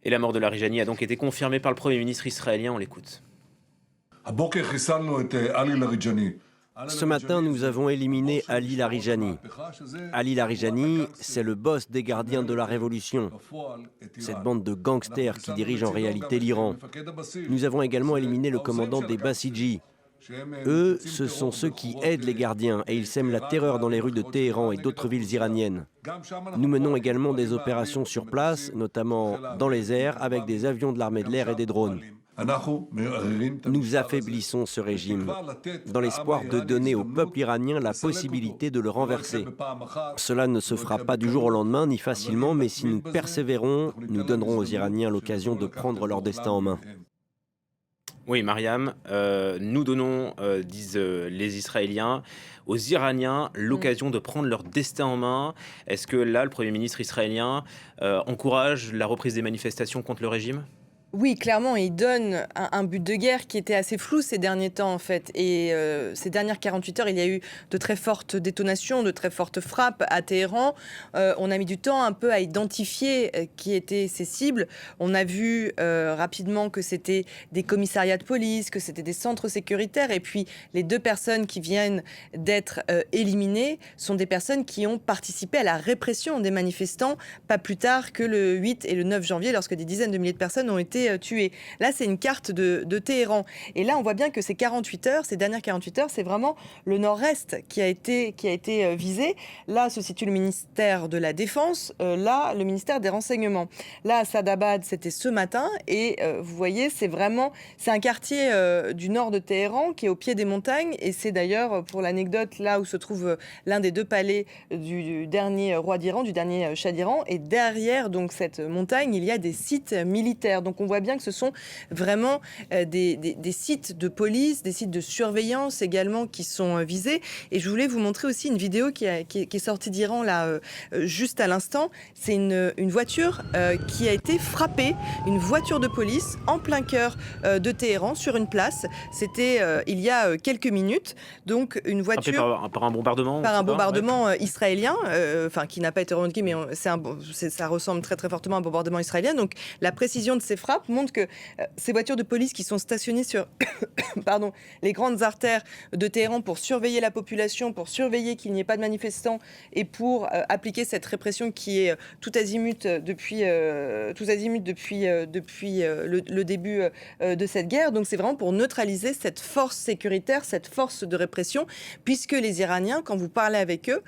Et la mort de Larijani a donc été confirmée par le Premier ministre israélien. On l'écoute. Ce matin, nous avons éliminé Ali Larijani. Ali Larijani, c'est le boss des gardiens de la révolution, cette bande de gangsters qui dirige en réalité l'Iran. Nous avons également éliminé le commandant des Basiji. Eux, ce sont ceux qui aident les gardiens et ils sèment la terreur dans les rues de Téhéran et d'autres villes iraniennes. Nous menons également des opérations sur place, notamment dans les airs, avec des avions de l'armée de l'air et des drones. Nous affaiblissons ce régime dans l'espoir de donner au peuple iranien la possibilité de le renverser. Cela ne se fera pas du jour au lendemain ni facilement, mais si nous persévérons, nous donnerons aux Iraniens l'occasion de prendre leur destin en main. Oui, Mariam, nous donnons, disent les Israéliens, aux Iraniens l'occasion de prendre leur destin en main. Est-ce que là, le Premier ministre israélien encourage la reprise des manifestations contre le régime ? Oui, clairement, il donne un but de guerre qui était assez flou ces derniers temps, en fait. Et ces dernières 48 heures, il y a eu de très fortes détonations, de très fortes frappes à Téhéran. On a mis du temps un peu à identifier qui étaient ces cibles. On a vu rapidement que c'était des commissariats de police, que c'était des centres sécuritaires. Et puis, les 2 personnes qui viennent d'être éliminées sont des personnes qui ont participé à la répression des manifestants, pas plus tard que le 8 et le 9 janvier, lorsque des dizaines de milliers de personnes ont été tués. Là, c'est une carte de Téhéran. Et là, on voit bien que ces 48 heures, ces dernières 48 heures, c'est vraiment le nord-est qui a été visé. Là, se situe le ministère de la Défense. Là, le ministère des Renseignements. Là, à Sadabad, c'était ce matin. Et vous voyez, c'est un quartier du nord de Téhéran qui est au pied des montagnes. Et c'est d'ailleurs, pour l'anecdote, là où se trouve l'un des 2 palais du dernier roi d'Iran, du dernier Shah d'Iran. Et derrière donc cette montagne, il y a des sites militaires. Donc on voit bien que ce sont vraiment des sites de police, des sites de surveillance également qui sont visés. Et je voulais vous montrer aussi une vidéo qui est sortie d'Iran là juste à l'instant. C'est une voiture qui a été frappée, une voiture de police en plein cœur de Téhéran sur une place. C'était il y a quelques minutes. Donc une voiture par un bombardement. Par un bombardement israélien, qui n'a pas été revendiqué, mais ça ressemble très très fortement à un bombardement israélien. Donc la précision de ces frappes montre que ces voitures de police qui sont stationnées sur les grandes artères de Téhéran pour surveiller la population, pour surveiller qu'il n'y ait pas de manifestants et pour appliquer cette répression qui est tout azimut depuis le début de cette guerre. Donc c'est vraiment pour neutraliser cette force sécuritaire, cette force de répression, puisque les Iraniens, quand vous parlez avec eux,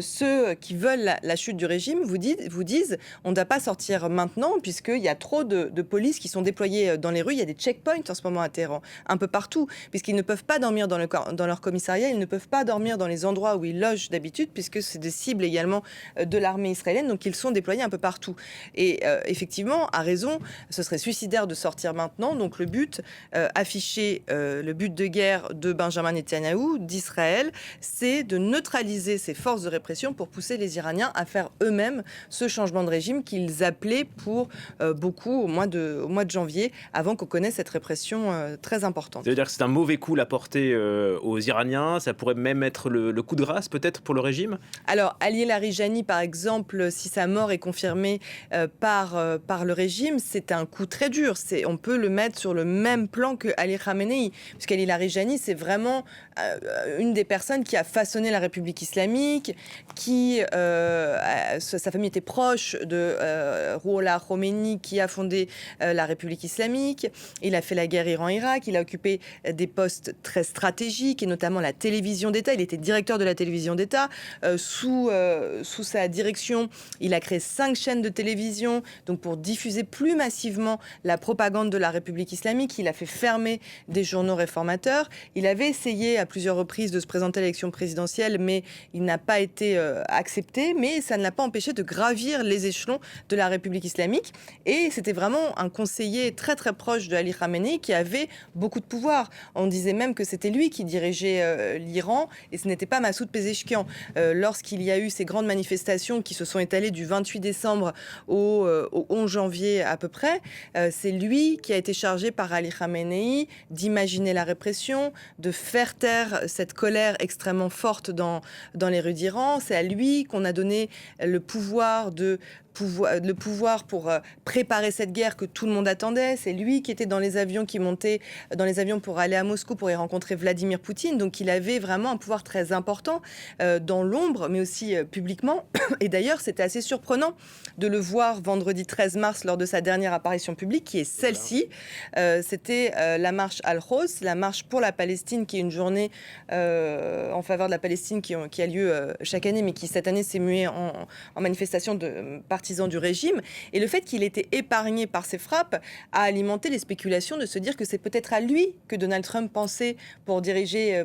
ceux qui veulent la chute du régime vous disent on ne doit pas sortir maintenant puisqu'il y a trop de police qui sont déployés dans les rues. Il y a des checkpoints en ce moment à Téhéran, un peu partout, puisqu'ils ne peuvent pas dormir dans leur commissariat, ils ne peuvent pas dormir dans les endroits où ils logent d'habitude, puisque c'est des cibles également de l'armée israélienne, donc ils sont déployés un peu partout. Et effectivement, à raison, ce serait suicidaire de sortir maintenant. Donc le but affiché, le but de guerre de Benjamin Netanyahou, d'Israël, c'est de neutraliser ces forces de répression pour pousser les Iraniens à faire eux-mêmes ce changement de régime qu'ils appelaient pour beaucoup au mois de janvier, avant qu'on connaisse cette répression très importante. Ça veut dire que c'est un mauvais coup la portée aux Iraniens. Ça pourrait même être le coup de grâce peut-être pour le régime. Alors Ali Larijani, par exemple, si sa mort est confirmée par le régime, c'est un coup très dur. On peut le mettre sur le même plan que Ali Khamenei, puisqu'Ali Larijani, c'est vraiment une des personnes qui a façonné la République islamique, sa famille était proche de Rouhollah Khomeini, qui a fondé la République islamique. Il a fait la guerre Iran-Irak. Il a occupé des postes très stratégiques, et notamment la télévision d'État. Il était directeur de la télévision d'État. Sous sa direction, il a créé 5 chaînes de télévision, donc pour diffuser plus massivement la propagande de la République islamique. Il a fait fermer des journaux réformateurs. Il avait essayé à plusieurs reprises de se présenter à l'élection présidentielle, mais il n'a pas été accepté. Mais ça ne l'a pas empêché de gravir les échelons de la République islamique. Et c'était vraiment un conseiller très très proche de Ali Khamenei qui avait beaucoup de pouvoir. On disait même que c'était lui qui dirigeait l'Iran et ce n'était pas Massoud Pezeshkian. Lorsqu'il y a eu ces grandes manifestations qui se sont étalées du 28 décembre au 11 janvier à peu près, c'est lui qui a été chargé par Ali Khamenei d'imaginer la répression, de faire taire cette colère extrêmement forte dans les rues d'Iran. C'est à lui qu'on a donné le pouvoir de le pouvoir pour préparer cette guerre que tout le monde attendait. C'est lui qui était dans les avions, qui montait dans les avions pour aller à Moscou pour y rencontrer Vladimir Poutine. Donc il avait vraiment un pouvoir très important dans l'ombre, mais aussi publiquement. Et d'ailleurs, c'était assez surprenant de le voir vendredi 13 mars lors de sa dernière apparition publique, qui est celle-ci. C'était la marche Al-Quds, la marche pour la Palestine, qui est une journée en faveur de la Palestine qui a lieu chaque année, mais qui cette année s'est muée en manifestation de partisans du régime. Et le fait qu'il ait été épargné par ces frappes a alimenté les spéculations de se dire que c'est peut-être à lui que Donald Trump pensait pour diriger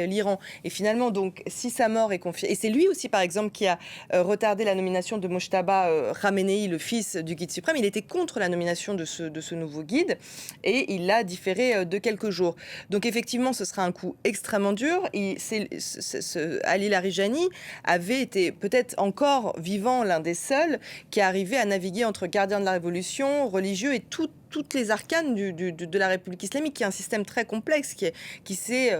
l'Iran. Et finalement, donc, si sa mort est confiée... Et c'est lui aussi, par exemple, qui a retardé la nomination de Mojtaba Khamenei, le fils du guide suprême. Il était contre la nomination de ce nouveau guide et il l'a différé de quelques jours. Donc effectivement, ce sera un coup extrêmement dur. Ali Larijani avait été peut-être encore vivant, l'un des seuls qui arrivait à naviguer entre gardiens de la révolution, religieux et toutes les arcanes de la République islamique, qui est un système très complexe, qui s'est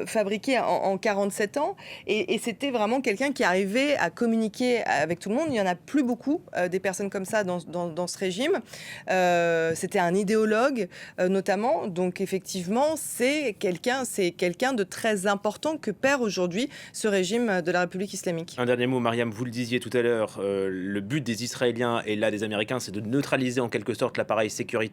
fabriqué en 47 ans. Et c'était vraiment quelqu'un qui arrivait à communiquer avec tout le monde. Il n'y en a plus beaucoup, des personnes comme ça dans ce régime. C'était un idéologue, notamment. Donc, effectivement, c'est quelqu'un de très important que perd aujourd'hui ce régime de la République islamique. Un dernier mot, Mariam, vous le disiez tout à l'heure, le but des Israéliens et là des Américains, c'est de neutraliser en quelque sorte l'appareil sécuritaire.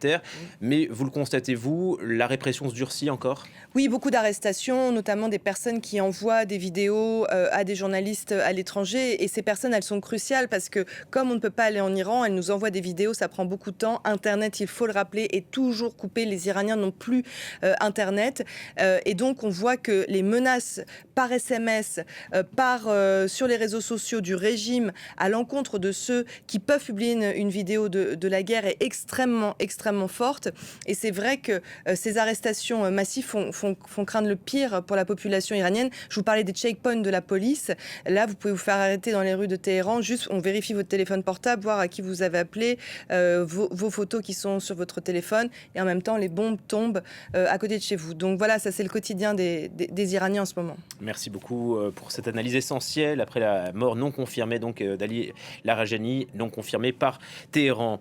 Mais vous le constatez-vous, la répression se durcit encore ? Oui, beaucoup d'arrestations, notamment des personnes qui envoient des vidéos à des journalistes à l'étranger. Et ces personnes, elles sont cruciales parce que comme on ne peut pas aller en Iran, elles nous envoient des vidéos, ça prend beaucoup de temps. Internet, il faut le rappeler, est toujours coupé. Les Iraniens n'ont plus Internet. Et donc, on voit que les menaces par SMS, sur les réseaux sociaux du régime à l'encontre de ceux qui peuvent publier une vidéo de la guerre est extrêmement forte. Et c'est vrai que ces arrestations massives font craindre le pire pour la population iranienne. Je vous parlais des checkpoints de la police. Là, vous pouvez vous faire arrêter dans les rues de Téhéran. Juste, on vérifie votre téléphone portable, voir à qui vous avez appelé, vos photos qui sont sur votre téléphone. Et en même temps, les bombes tombent à côté de chez vous. Donc voilà, ça c'est le quotidien des Iraniens en ce moment. Merci beaucoup pour cette analyse essentielle après la mort non confirmée donc d'Ali Larijani, non confirmée par Téhéran.